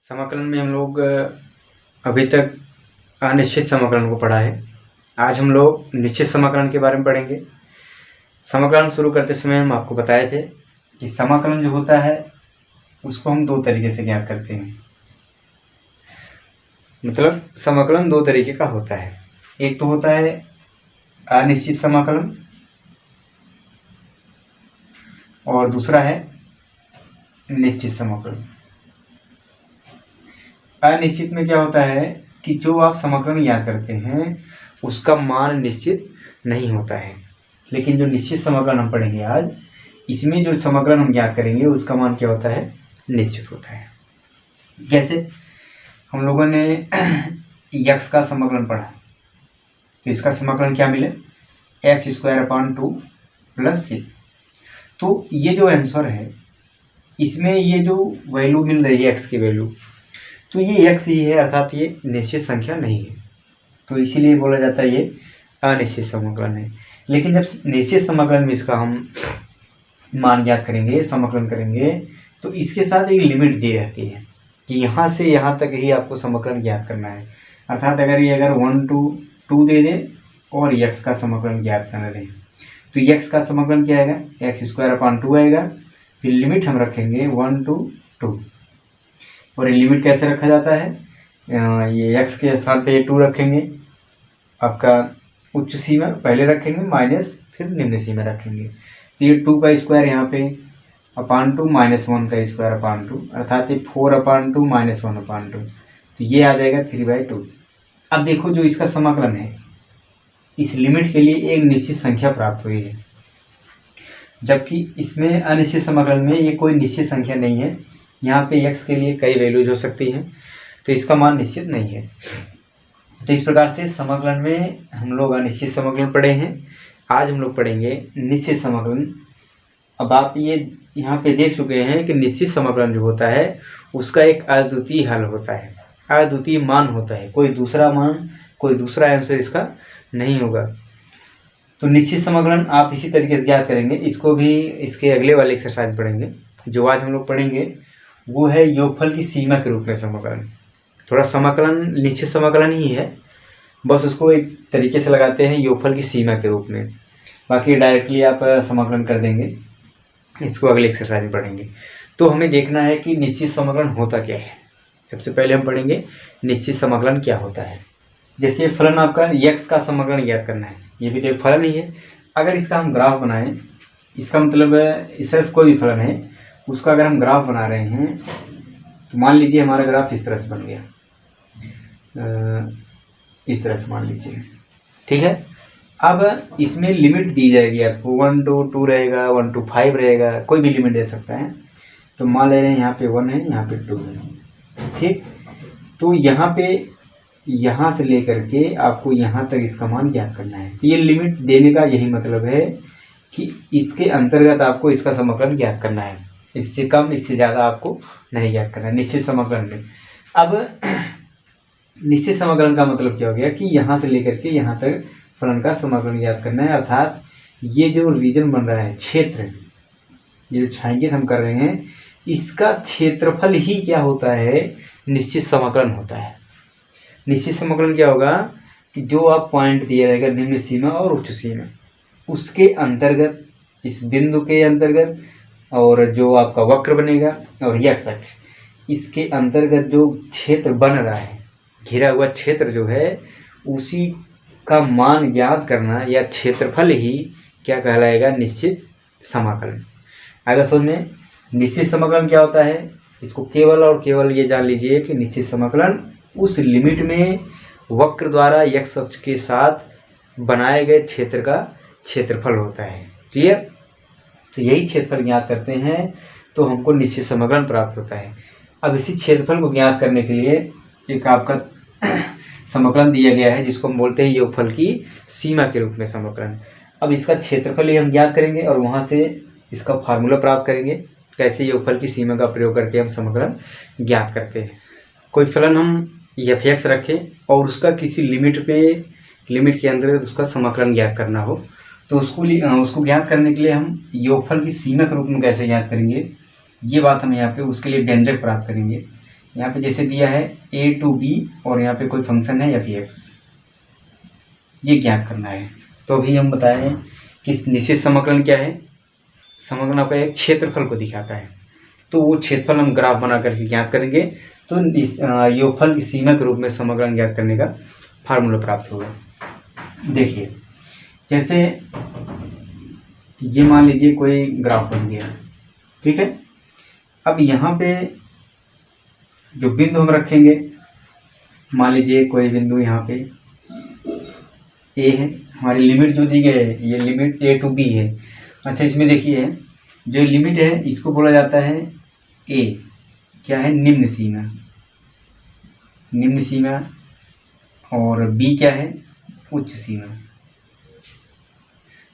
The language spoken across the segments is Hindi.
समाकलन में हम लोग अभी तक अनिश्चित समाकलन को पढ़ा है। आज हम लोग निश्चित समाकलन के बारे में पढ़ेंगे। समाकलन शुरू करते समय हम आपको बताए थे कि समाकलन जो होता है उसको हम दो तरीके से ज्ञात करते हैं। मतलब समाकलन दो तरीके का होता है। एक तो होता है अनिश्चित समाकलन और दूसरा है निश्चित समाकलन। अनिश्चित में क्या होता है कि जो आप समाकलन ज्ञात करते हैं उसका मान निश्चित नहीं होता है, लेकिन जो निश्चित समाकलन हम पढ़ेंगे आज, इसमें जो समाकलन हम ज्ञात करेंगे उसका मान क्या होता है, निश्चित होता है। जैसे हम लोगों ने यक्स का समाकलन पढ़ा, तो इसका समाकलन क्या मिले, x² + c। तो ये जो आंसर है इसमें ये जो वैल्यू मिल रही है x की वैल्यू, तो ये x ही है, अर्थात ये निश्चित संख्या नहीं है, तो इसीलिए बोला जाता है ये अनिश्चित समाकलन है। लेकिन जब निश्चित समाकलन में इसका हम मान ज्ञात करेंगे, समाकलन करेंगे, तो इसके साथ एक लिमिट दी रहती है कि यहाँ से यहाँ तक ही आपको समाकलन ज्ञात करना है। अर्थात अगर 1 to 2 दे दे और x का समाकलन ज्ञात करना दे, तो x का समाकलन क्या आएगा, x² आएगा। फिर लिमिट हम रखेंगे 1 to 2, और ये लिमिट कैसे रखा जाता है, ये x के स्थान पे 2 रखेंगे, आपका उच्च सीमा पहले रखेंगे माइनस फिर निम्न सीमा रखेंगे। तो ये 2 का स्क्वायर यहाँ पे /2 -1 का स्क्वायर /2, अर्थात ये 4/2 -1/2, तो ये आ जाएगा 3/2। अब देखो जो इसका समाकलन है, इस लिमिट के लिए एक निश्चित संख्या प्राप्त हुई है, जबकि इसमें अनिश्चित समाकलन में ये कोई निश्चित संख्या नहीं है। यहाँ पे x के लिए कई वैल्यूज हो सकती हैं, तो इसका मान निश्चित नहीं है। तो इस प्रकार से समाकलन में हम लोग अनिश्चित समाकलन पढ़े हैं। आज हम लोग पढ़ेंगे निश्चित समाकलन। अब आप ये यहाँ पे देख चुके हैं कि निश्चित समाकलन जो होता है उसका एक अद्वितीय हल होता है, अद्वितीय मान होता है, कोई दूसरा मान, कोई दूसरा आंसर इसका नहीं होगा। तो निश्चित समाकलन आप इसी तरीके से ज्ञात करेंगे। इसको भी इसके अगले वाले एक्सरसाइज पढ़ेंगे। जो आज हम लोग पढ़ेंगे वो है योगफल की सीमा के रूप में समाकलन। थोड़ा समाकलन निश्चित समाकलन ही है, बस उसको एक तरीके से लगाते हैं योगफल की सीमा के रूप में, बाकी डायरेक्टली आप समाकलन कर देंगे। इसको अगले एक्सरसाइज में पढ़ेंगे। तो हमें देखना है कि निश्चित समाकलन होता क्या है। सबसे पहले हम पढ़ेंगे निश्चित समाकलन क्या होता है। जैसे फलन आपका x का समाकलन ज्ञात करना है, ये भी तो एक फलन ही है। अगर इसका हम ग्राफ बनाएं, इसका मतलब इस तरह से कोई भी फलन है उसका अगर हम ग्राफ बना रहे हैं, तो मान लीजिए हमारा ग्राफ इस तरह से बन गया, इस तरह से मान लीजिए, ठीक है। अब इसमें लिमिट दी जाएगी आपको, 1 to 2 रहेगा, 1 to 5 रहेगा, कोई भी लिमिट दे सकता है। तो मान ले रहे हैं यहाँ पे 1 है, यहाँ पे 2 है, ठीक। तो यहाँ से लेकर के आपको यहाँ तक इसका मान ज्ञात करना है। तो ये लिमिट देने का यही मतलब है कि इसके अंतर्गत आपको इसका समाकलन ज्ञात करना है, इससे कम इससे ज़्यादा आपको नहीं ज्ञात करना है निश्चित समाकलन में। अब निश्चित समाकलन का मतलब क्या हो गया कि यहाँ से लेकर के यहाँ तक फलन का समाकलन ज्ञात करना है, अर्थात ये जो रीजन बन रहा है, क्षेत्र, ये जो छायांकित हम कर रहे हैं, इसका क्षेत्रफल ही क्या होता है, निश्चित समाकलन होता है। निश्चित समाकलन क्या होगा कि जो आप पॉइंट दिया रहेगा निम्न सीमा और उच्च सीमा, उसके अंतर्गत, इस बिंदु के अंतर्गत, और जो आपका वक्र बनेगा और x अक्ष, इसके अंतर्गत जो क्षेत्र बन रहा है, घिरा हुआ क्षेत्र जो है, उसी का मान ज्ञात करना या क्षेत्रफल ही क्या कहलाएगा, निश्चित समाकलन। अगर समझ में निश्चित समाकलन क्या होता है, इसको केवल और केवल ये जान लीजिए कि निश्चित समाकलन उस लिमिट में वक्र द्वारा x अक्ष के साथ बनाए गए क्षेत्र का क्षेत्रफल होता है। क्लियर। तो यही क्षेत्रफल ज्ञात करते हैं तो हमको निश्चित समाकलन प्राप्त होता है। अब इसी क्षेत्रफल को ज्ञात करने के लिए एक आपका समाकलन दिया गया है जिसको हम बोलते हैं योगफल की सीमा के रूप में समाकलन। अब इसका क्षेत्रफल ही हम ज्ञात करेंगे और वहाँ से इसका फार्मूला प्राप्त करेंगे, कैसे योगफल की सीमा का प्रयोग करके हम समाकलन ज्ञात करते हैं। कोई फलन हम f(x) रखें और उसका किसी लिमिट के अंदर उसका समाकलन ज्ञात करना हो, तो उसको ज्ञात करने के लिए हम योगफल की सीमा के रूप में कैसे ज्ञात करेंगे, ये बात हम यहाँ पे उसके लिए व्यंजक प्राप्त करेंगे। यहाँ पे जैसे दिया है a to b और यहाँ पे कोई फंक्शन है f(x), ये ज्ञात करना है। तो अभी हम बताएं कि निश्चित समाकलन क्या है। समाकलन आपका एक क्षेत्रफल को दिखाता है, तो वो क्षेत्रफल हम ग्राफ बना करके ज्ञात करेंगे, तो योगफल की सीमा के रूप में समाकलन ज्ञात करने का फार्मूला प्राप्त होगा। देखिए, जैसे ये मान लीजिए कोई ग्राफ बन गया, ठीक है। अब यहाँ पे जो बिंदु हम रखेंगे, मान लीजिए कोई बिंदु यहाँ पे ए है, हमारी लिमिट जो दी गई है ये लिमिट a to b है। अच्छा, इसमें देखिए जो लिमिट है इसको बोला जाता है a, क्या है, निम्न सीमा, निम्न सीमा, और b क्या है, उच्च सीमा,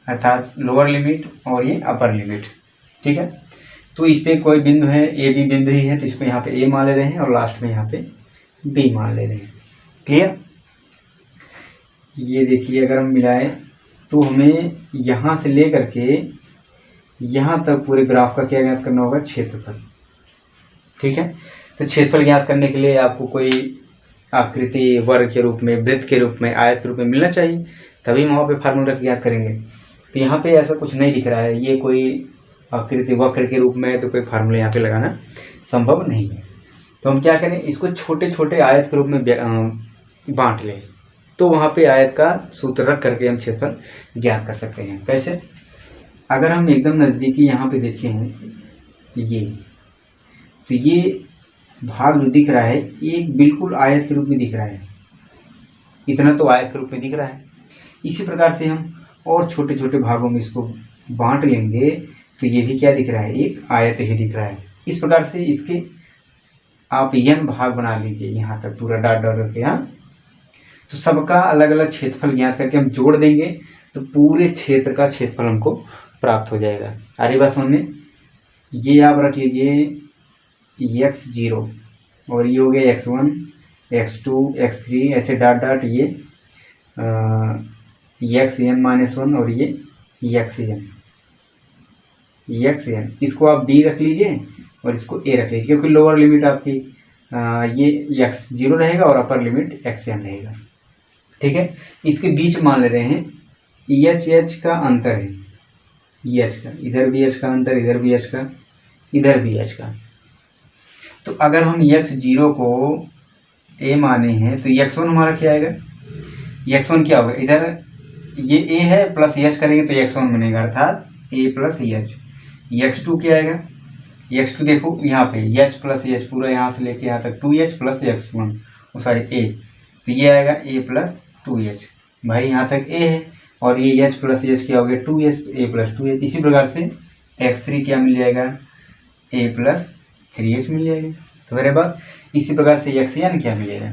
अर्थात लोअर लिमिट और ये अपर लिमिट, ठीक है। तो इस पे कोई बिंदु है, ए बी बिंदु ही है, तो इसको यहाँ पे ए मान ले रहे हैं और लास्ट में यहाँ पे बी मान ले रहे हैं। क्लियर? ये देखिए, अगर हम मिलाएं तो हमें यहाँ से ले करके यहाँ तक पूरे ग्राफ का क्या ज्ञात करना होगा, क्षेत्रफल, ठीक है। तो क्षेत्रफल ज्ञात करने के लिए आपको कोई आकृति वर्ग के रूप में, वृत्त के रूप में, आयत के रूप में मिलना चाहिए, तभी हम वहाँ पे फार्मूला ज्ञात करेंगे। तो यहाँ पे ऐसा कुछ नहीं दिख रहा है, ये कोई आकृति वक्र के रूप में है, तो कोई फार्मूला यहाँ पे लगाना संभव नहीं है। तो हम क्या करें, इसको छोटे छोटे आयत के रूप में बांट लें, तो वहाँ पे आयत का सूत्र रख करके हम क्षेत्रफल ज्ञात कर सकते हैं। कैसे? अगर हम एकदम नज़दीकी यहाँ पे देखें ये, तो ये भाग जो दिख रहा है ये बिल्कुल आयत के रूप में दिख रहा है, इतना तो आयत के रूप में दिख रहा है। इसी प्रकार से हम और छोटे छोटे भागों में इसको बांट लेंगे तो ये भी क्या दिख रहा है, एक आयत ही दिख रहा है। इस प्रकार से इसके आप n भाग बना लीजिए, यहाँ तक पूरा डॉट डॉट करके, यहाँ तो सबका अलग अलग क्षेत्रफल ज्ञात करके हम जोड़ देंगे तो पूरे क्षेत्र का क्षेत्रफल हमको प्राप्त हो जाएगा। अरे बात समझ में? ये आप रख लीजिए x0 और ये हो गया x1 x2 x3 ऐसे डॉट डॉट, ये xn-1 और ये xn, इसको आप b रख लीजिए और इसको a रख लीजिए, क्योंकि लोअर लिमिट आपकी ये x0 रहेगा और अपर लिमिट xn रहेगा, ठीक है। इसके बीच मान ले रहे हैं h का अंतर है, h का, इधर भी h का अंतर, इधर भी h का, इधर भी h का। तो अगर हम x0 को a माने हैं तो x1 हमारा क्या आएगा, x1 क्या होगा, इधर ये a है प्लस h करेंगे तो x1 बनेगा, अर्थात a प्लस h। x2 क्या आएगा, x2 देखो यहाँ पे h प्लस h पूरा यहाँ से लेके यहाँ तक 2h plus x1 sorry a, तो ये आएगा a प्लस 2h, भाई यहाँ तक a है और ये h प्लस h क्या हो गया 2h, तो a प्लस 2h। इसी प्रकार से x3 क्या मिल जाएगा, a प्लस 3h मिल जाएगा, समझ बात। इसी प्रकार से xn क्या मिलेगा,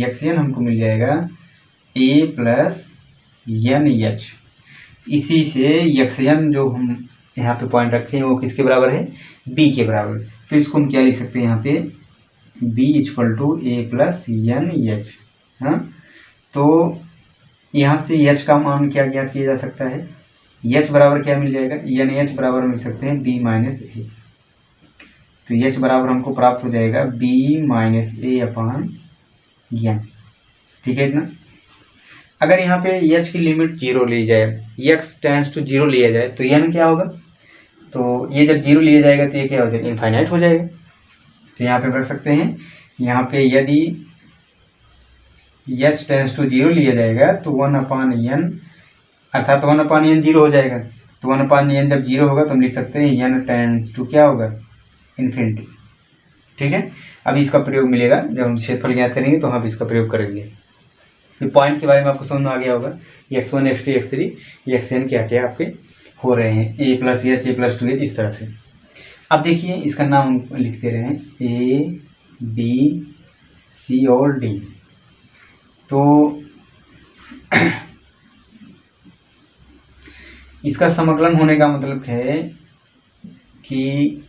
xn हमको मिल जाएगा a प्लस nh। इसी से xn जो हम यहाँ पे पॉइंट रखे हैं वो किसके बराबर है, b के बराबर। तो इसको हम क्या लिख सकते हैं यहाँ पे, b equal to a plus nh। हाँ, तो यहाँ से h का मान क्या ज्ञात किया जा सकता है, h बराबर क्या मिल जाएगा, nh बराबर मिल सकते हैं b माइनस a। तो h बराबर हमको प्राप्त हो जाएगा b minus a upon n, ठीक है इतना। अगर यहाँ पे h की लिमिट 0 ली जाए, x टेंड्स टू 0 लिया जाए तो n क्या होगा, तो ये जब 0 लिया जाएगा तो ये क्या हो जाएगा, इनफाइनाइट हो जाएगा। तो यहाँ पे कर सकते हैं, यहाँ पे यदि h टेंड्स टू 0 लिया जाएगा तो 1/n, अर्थात 1/n 0 हो जाएगा। तो 1/n जब 0 होगा तो हम लिख सकते हैं n टेंड्स टू क्या होगा, इन्फिनिटी, ठीक है। अभी इसका प्रयोग मिलेगा जब हम क्षेत्रफल ज्ञात करेंगे, तो हम इसका प्रयोग करेंगे। ये पॉइंट के बारे में आपको समझ में आ गया होगा, x1 x2 x3 xn क्या क्या आपके हो रहे हैं, a plus h a plus 2h, इस तरह से। अब देखिए इसका नाम हम लिख दे रहे हैं a b c और d। तो इसका समाकलन होने का मतलब है कि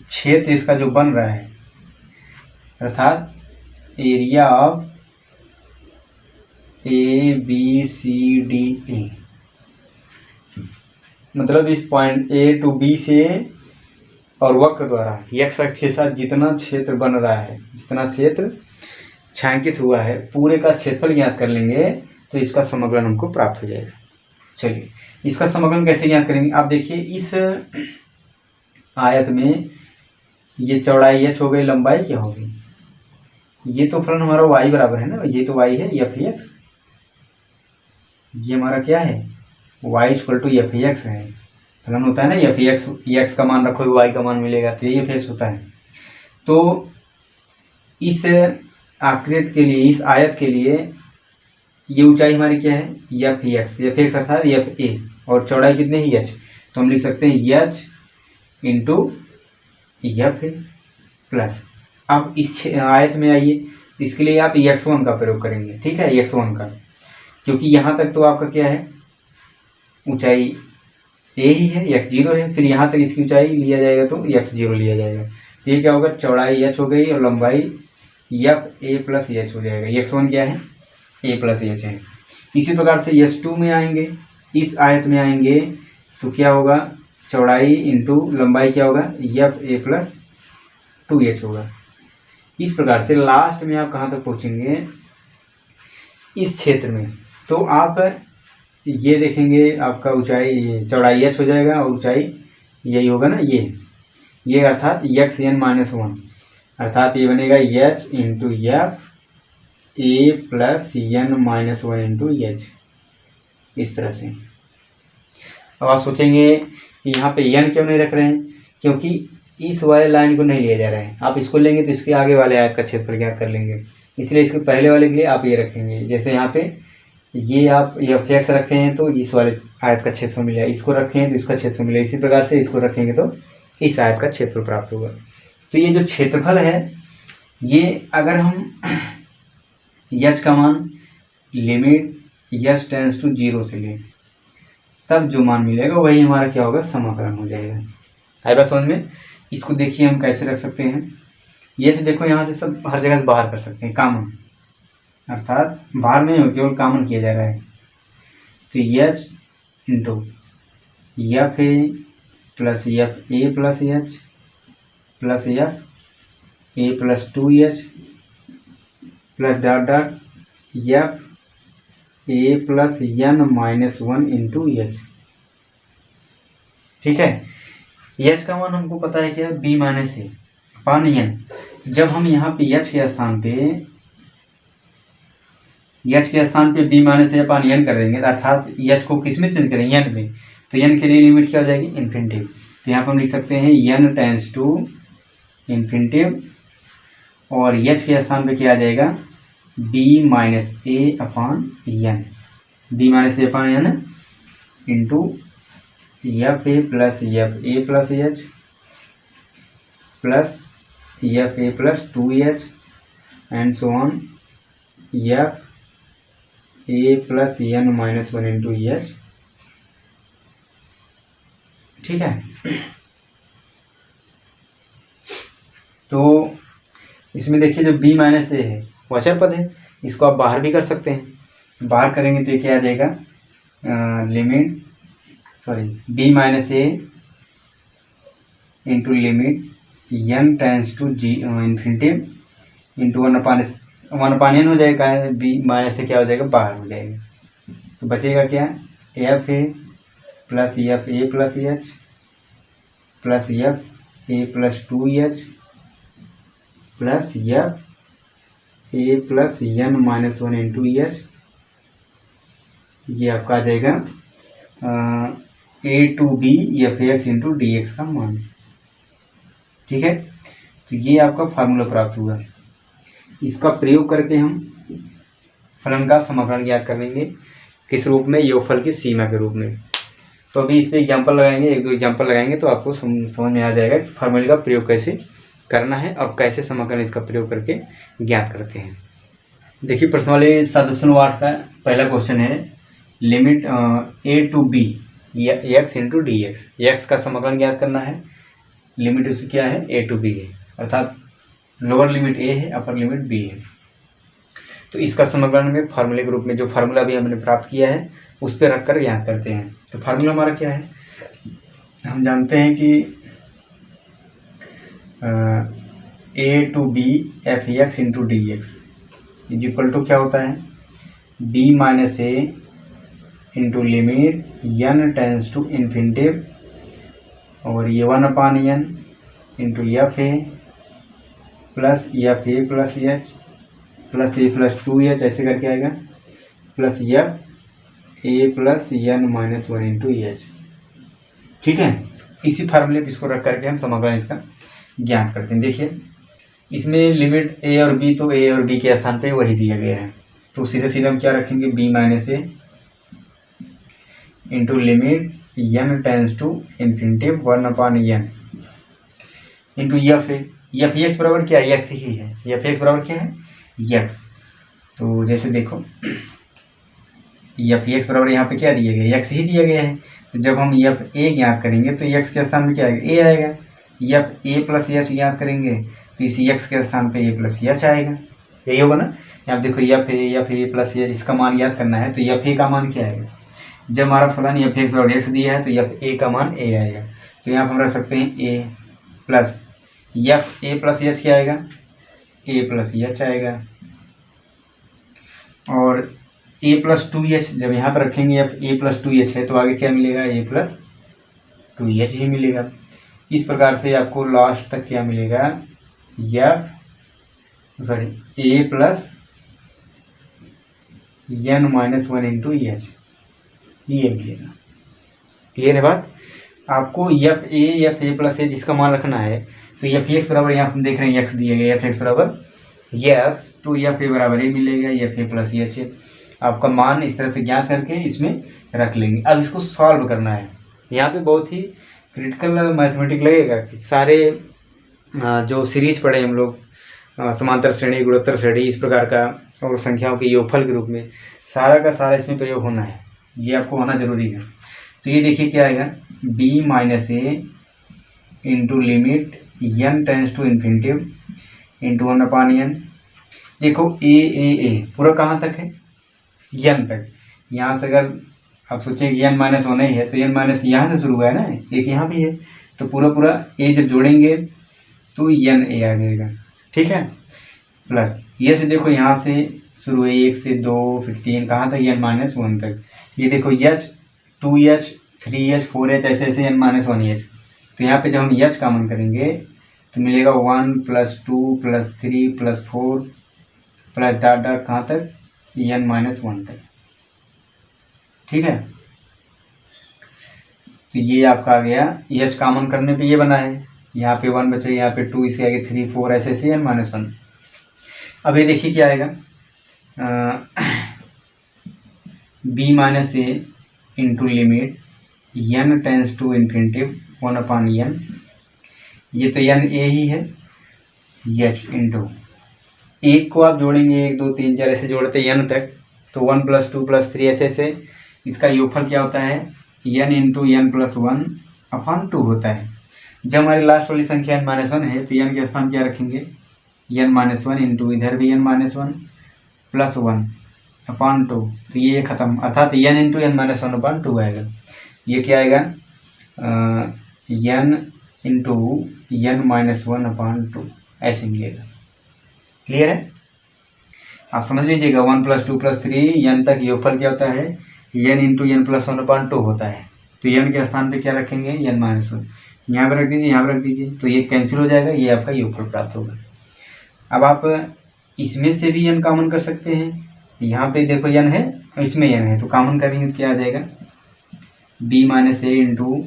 क्षेत्र इसका जो बन रहा है, अर्थात area of A B C D A, मतलब इस पॉइंट ए टू बी से और वक्र द्वारा x अक्ष के साथ जितना क्षेत्र बन रहा है, जितना क्षेत्र छायांकित हुआ है, पूरे का क्षेत्रफल ज्ञात कर लेंगे तो इसका समग्र हमको प्राप्त हो जाएगा। चलिए इसका समग्र कैसे ज्ञात करेंगे, आप देखिए इस आयत में ये चौड़ाई h हो गई, लंबाई क्या होगी, ये तो फलन हमारा y बराबर है ना, ये तो y है एफ एक्स, ये हमारा क्या है y equal to f x है। फलन होता है ना एफ एक्स, एक्स का मान रखोगे y का मान मिलेगा, तो ये एफ एक्स होता है। तो इस आकृति के लिए, इस आयत के लिए ये ऊंचाई हमारी क्या है एफ एक्स अर्थात एफ ए, और चौड़ाई कितनी है एच, तो हम लिख सकते हैं एच इंटू एफ ए प्लस। अब इस आयत में आइए, इसके लिए आप x1 का प्रयोग करेंगे, ठीक है, x1 का, क्योंकि यहाँ तक तो आपका क्या है ऊंचाई a ही है, x0 है, फिर यहाँ तक इसकी ऊंचाई लिया जाएगा तो x0 लिया जाएगा, तो ये क्या होगा चौड़ाई h हो गई और लंबाई एफ ए प्लस एच हो जाएगा। x1 क्या है a प्लस एच है। इसी प्रकार से s2 में आएंगे, इस आयत में आएंगे तो क्या होगा चौड़ाई इंटू लंबाई क्या होगा एफ ए प्लस 2h होगा। इस प्रकार से लास्ट में आप कहाँ तक पहुँचेंगे इस क्षेत्र में, तो आप ये देखेंगे आपका ऊंचाई चौड़ाई h हो जाएगा और ऊंचाई यही होगा ना, ये अर्थात xn-1, अर्थात ये बनेगा h इंटू एफ ए प्लस n-1 इंटू एच, इस तरह से। अब आप सोचेंगे कि यहाँ पे n क्यों नहीं रख रहे हैं, क्योंकि इस वाले लाइन को नहीं लिया जा रहा है, आप इसको लेंगे तो इसके आगे वाले आयत का क्षेत्रफल ज्ञात कर लेंगे, इसलिए इसके पहले वाले के लिए आप ये रखेंगे। जैसे यहाँ पे ये आप एफ एक्स रखे हैं तो इस वाले आयत का क्षेत्रफल मिलेगा, इसको रखे हैं तो इसका क्षेत्रफल मिलेगा, इसी प्रकार से इसको रखेंगे तो इस आयत का क्षेत्रफल प्राप्त होगा। तो ये जो क्षेत्रफल है, ये अगर हम h का मान लिमिट h टेंस टू 0 से लें, तब जो मान मिलेगा वही हमारा क्या होगा समाकलन हो जाएगा। आई बात समझ में। इसको देखिए हम कैसे रख सकते हैं, ये से देखो यहाँ से सब हर जगह से बाहर कर सकते हैं कामन, अर्थात बाहर में केवल कामन किया जा रहा है, तो h into F A plus F A plus H plus F A plus 2h plus dot dot F A plus n-1 into H, ठीक है। h का मान हमको पता है क्या, b माइनस ए अपान n। जब हम यहाँ पे h के स्थान पे b माइनस ए अपान n कर देंगे, अर्थात h को किस में चेंज करेंगे n में, तो n के लिए लिमिट क्या हो जाएगी इन्फिनिटी। तो यहाँ पर हम लिख सकते हैं n टेंस टू इन्फिनिटी, और h के स्थान पे क्या आ जाएगा b minus A upon n, b minus A upon n into F A plus H plus F A plus 2h and so on F A plus n-1 into H, ठीक है। तो इसमें देखिए जो b माइनस ए है वो अचर पद है, इसको आप बाहर भी कर सकते हैं, बाहर करेंगे तो ये क्या आ जाएगा limit b minus A into limit n tends to infinity into 1/n हो जाएगा, b माइनस ए क्या हो जाएगा बाहर हो जाएगा, तो बचेगा क्या f A plus F A plus H plus F A plus 2h plus F A plus n-1 into H, ये आपका आ जाएगा a to b f x into D x का मान, ठीक है। तो ये आपका फार्मूला प्राप्त हुआ, इसका प्रयोग करके हम फलन का समाकलन ज्ञात कर लेंगे, किस रूप में, योगफल की सीमा के रूप में। तो अभी इस पर एग्जाम्पल लगाएंगे, एक दो एग्जाम्पल लगाएंगे तो आपको समझ में आ जाएगा कि फार्मूले का प्रयोग कैसे करना है और कैसे समाकलन इसका प्रयोग करके ज्ञात करते हैं। देखिए प्रश्न वाले 7.8 का पहला क्वेश्चन है, limit a to b x into D x का समाकलन ज्ञात करना है। लिमिट उसकी क्या है a टू b है, अर्थात लोअर लिमिट a है, अपर लिमिट b है। तो इसका समाकलन में फार्मूले के रूप में जो फार्मूला भी हमने प्राप्त किया है उस पर रखकर ज्ञात करते हैं। तो फार्मूला हमारा क्या है, हम जानते हैं कि A to B F x into D X is equal to क्या होता है, B minus A into limit N tends to infinitive और ये 1/n into F A plus H plus A plus 2h ऐसे करके आएगा plus F A plus N minus 1 into H. ठीक है, इसी फार्मूले पे इसको रख करके हम समाकलन इसका ज्ञात करते हैं। देखिए इसमें लिमिट ए और बी, तो ए और बी के स्थान पे वही दिया गया है, तो सीधे सीधे हम क्या रखेंगे, b minus A into limit N tends to infinitive 1/n into f x बराबर क्या है, एक्स ही है, एफ एक्स बराबर क्या है, एक्स। तो जैसे देखो एफ एक्स बराबर यहाँ पे क्या दिया गया, एक्स ही दिया गया है, तो जब हम एफ ए ज्ञात करेंगे तो एक्स के स्थान में क्या आएगा, ए आएगा। एफ ए प्लस एच ज्ञात करेंगे तो इसी एक्स के स्थान पे ए प्लस एच आएगा, यही होगा ना। यहाँ देखो एफ ए प्लस एच इसका मान याद करना है, तो एफ ए का मान क्या आएगा, जब हमारा फलन एफ एक्स बराबर एक्स दिया है तो एफ ए का मान ए आएगा, तो यहाँ पर हम रख सकते हैं A plus F A plus H क्या आएगा, ए प्लस एच आएगा। और ए प्लस 2h जब यहाँ पर रखेंगे एफ ए प्लस 2h है तो आगे क्या मिलेगा, ए प्लस 2h ही मिलेगा। इस प्रकार से आपको लास्ट तक क्या मिलेगा, A plus N minus 1 into H, ये मिलेगा। क्लियर है बात। आपको एफ ए प्लस एच इसका मान रखना है, तो एफ एक्स बराबर यहाँ हम देख रहे हैं एक्स दिए गए, एफ एक्स बराबर एक्स, तो एफ ए बराबर ए मिलेगा, एफ ए प्लस एच है। आपका मान इस तरह से ज्ञात करके इसमें रख लेंगे। अब इसको सॉल्व करना है, यहाँ पे बहुत ही क्रिटिकल मैथमेटिक लगेगा कि सारे जो सीरीज पढ़े हम लोग, समांतर श्रेणी, गुणोत्तर श्रेणी, इस प्रकार का, और संख्याओं के योगफल के रूप में सारा का सारा इसमें प्रयोग होना है, ये आपको होना जरूरी है। तो ये देखिए क्या आएगा, b minus A into limit N tends to infinitive into 1/n। देखो ए पूरा कहाँ तक है, एन तक। यहाँ से अगर आप सोचें कि एन माइनस होना ही है तो एन माइनस यहाँ से शुरू हुआ है ना, एक यहाँ भी है, तो पूरा ए जब जोड़ेंगे तो एन ए आ जाएगा। ठीक है, प्लस ये से देखो यहाँ से शुरू है 1 से 2 फिर 3 कहाँ तक, एन माइनस 1 तक। ये देखो एच 2h 3h 4h ऐसे ऐसे एन माइनस 1h। तो यहाँ पे जब हम एच कॉमन करेंगे तो मिलेगा 1 plus 2 plus 3 plus 4 plus dot dot कहाँ तक, एन माइनस 1 तक। ठीक है, तो ये आपका आ गया, एच कॉमन करने पे ये बना है, यहाँ पे 1 बचे, यहाँ पे 2, इसके आगे 3 4 ऐसे ऐसे एन माइनस 1। अब ये देखिए क्या आएगा, b minus A into limit N tends to infinitive 1/n। ये तो एन ए ही है, एच इंटू एक को आप जोड़ेंगे 1 2 3 4 ऐसे जोड़ते एन तक, तो 1 प्लस 2 प्लस 3 ऐसे ऐसे, इसका योगफल क्या होता है, एन इंटू एन प्लस 1/2 होता है। जब हमारी लास्ट वाली संख्या एन माइनस 1 है तो एन के स्थान क्या रखेंगे, एन माइनस 1 इंटू इधर भी एन माइनस 1 प्लस 1/2, तो ये खत्म, अर्थात एन इंटू एन माइनस 1/2 आएगा। ये क्या आएगा, एन इंटू एन माइनस 1/2 ऐसे मिलेगा। क्लियर है, आप समझ लीजिएगा। 1 प्लस 2 प्लस 3 एन तक योगफल क्या होता है, एन इंटू एन प्लस 1/2 होता है। तो एन के स्थान पे क्या रखेंगे, एन माइनस 1, यहाँ पर रख दीजिए, यहाँ पर रख दीजिए, तो ये कैंसिल हो जाएगा, ये आपका योगफल प्राप्त होगा। अब आप इसमें से भी एन कॉमन कर सकते हैं, यहाँ पे देखो एन है, इसमें एन है, तो कॉमन करेंगे तो क्या आ जाएगा, B minus A into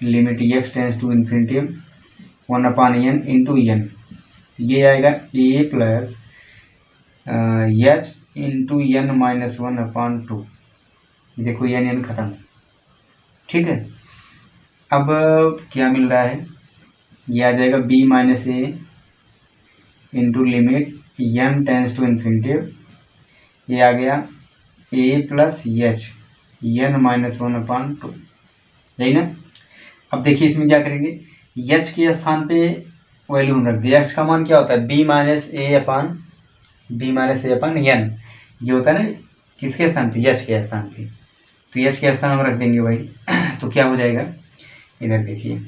limit X tends to infinitive 1/n into N. ये आएगा A plus H into N minus 1/2। देखो एन खत्म। ठीक है, अब क्या मिल रहा है, ये आ जाएगा B minus A into limit N tends to infinitive, ये आ गया a plus h n minus 1/2, यही ना। अब देखिए इसमें क्या करेंगे, एच के स्थान पे वैल्यू हम रख दिया, एक्स का मान क्या होता है, बी माइनस ए अपन एन, ये होता है ना किसके स्थान पे, एच के स्थान पे, तो एच के स्थान हम रख देंगे भाई। तो क्या हो जाएगा, इधर देखिए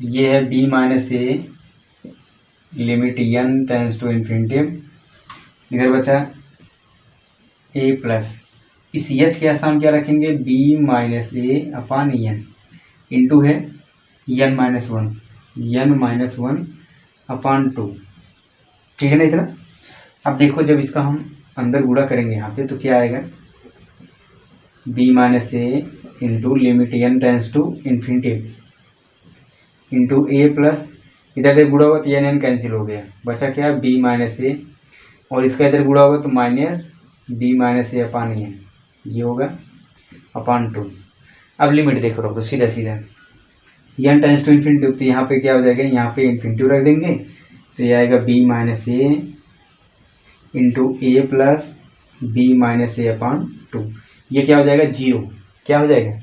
ये है b minus a limit n tends to infinity, इधर बचा a प्लस, इस h के आसान क्या रखेंगे b माइनस ए अपान एन इंटू है n minus one upon two, ठीक है ना इतना। अब देखो जब इसका हम अंदर गुणा करेंगे यहाँ पे तो क्या आएगा b minus A into limit n tends to infinitive into a plus, इधर इधर गुणा होगा तो n कैंसिल हो गया, बचा क्या b माइनस ए, और इसका इधर गुणा होगा तो माइनस b माइनस ए अपान एन, ये होगा अपान टू। अब लिमिट देखो रखो सीधा सीधा n टेंस टू इन्फिनिटिव, तो यहाँ पे क्या हो जाएगा, यहाँ पे इन्फिनिटिव रख देंगे तो ये आएगा b minus A into a plus b minus A upon two, ये क्या हो जाएगा जीरो, क्या हो जाएगा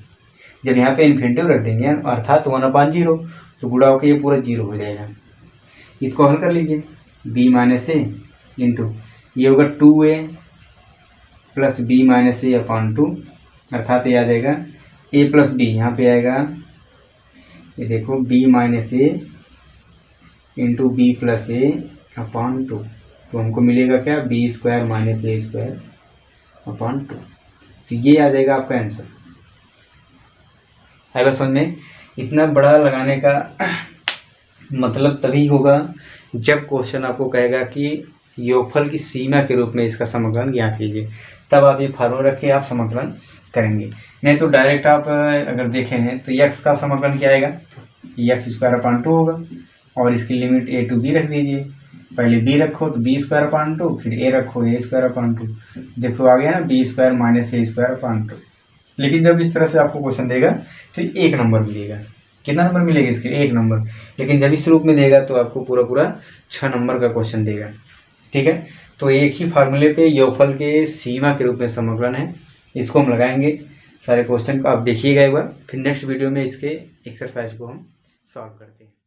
जब यहाँ पे इन्फिनिटिव रख देंगे अर्थात 1/0 तो गुणा होकर ये पूरा जीरो हो जाएगा। इसको हल कर लीजिए b माइनस ए इंटू ये होगा 2a प्लस b माइनस ए अपान टू, अर्थात ये आ जाएगा a प्लस बी, यहाँ पे आएगा ये देखो b माइनस ए इंटू बी प्लस ए अपान टू, तो हमको मिलेगा क्या बी स्क्वायर माइनस ए स्क्वायर अपान टू, तो ये आ जाएगा आपका आंसर। आएगा समझ में। इतना बड़ा लगाने का मतलब तभी होगा जब क्वेश्चन आपको कहेगा कि योगफल की सीमा के रूप में इसका समाकलन ज्ञात कीजिए, तब आप ये फार्मूला रख के आप समाकलन करेंगे। नहीं तो डायरेक्ट आप अगर देखें तो x का समाकलन क्या आएगा, एक्स स्क्वायर अपान टू होगा, और इसकी लिमिट a टू b रख दीजिए, पहले b रखो तो b स्क्वायर अपान टू, फिर a रखो a स्क्वायर अपान टू, देखो आ गया ना b स्क्वायर माइनस ए स्क्वायर अपान टू। लेकिन जब इस तरह से आपको क्वेश्चन देगा तो एक नंबर मिलेगा, कितना नंबर मिलेगा इसके, एक नंबर। लेकिन जब इस रूप में देगा तो आपको पूरा पूरा 6 नंबर का क्वेश्चन देगा, ठीक है। तो एक ही फार्मूले पे योगफल के सीमा के रूप में समाकलन है, इसको हम लगाएंगे सारे क्वेश्चन को, आप देखिएगा एक बार, फिर नेक्स्ट वीडियो में इसके एक्सरसाइज को हम सॉल्व करते हैं।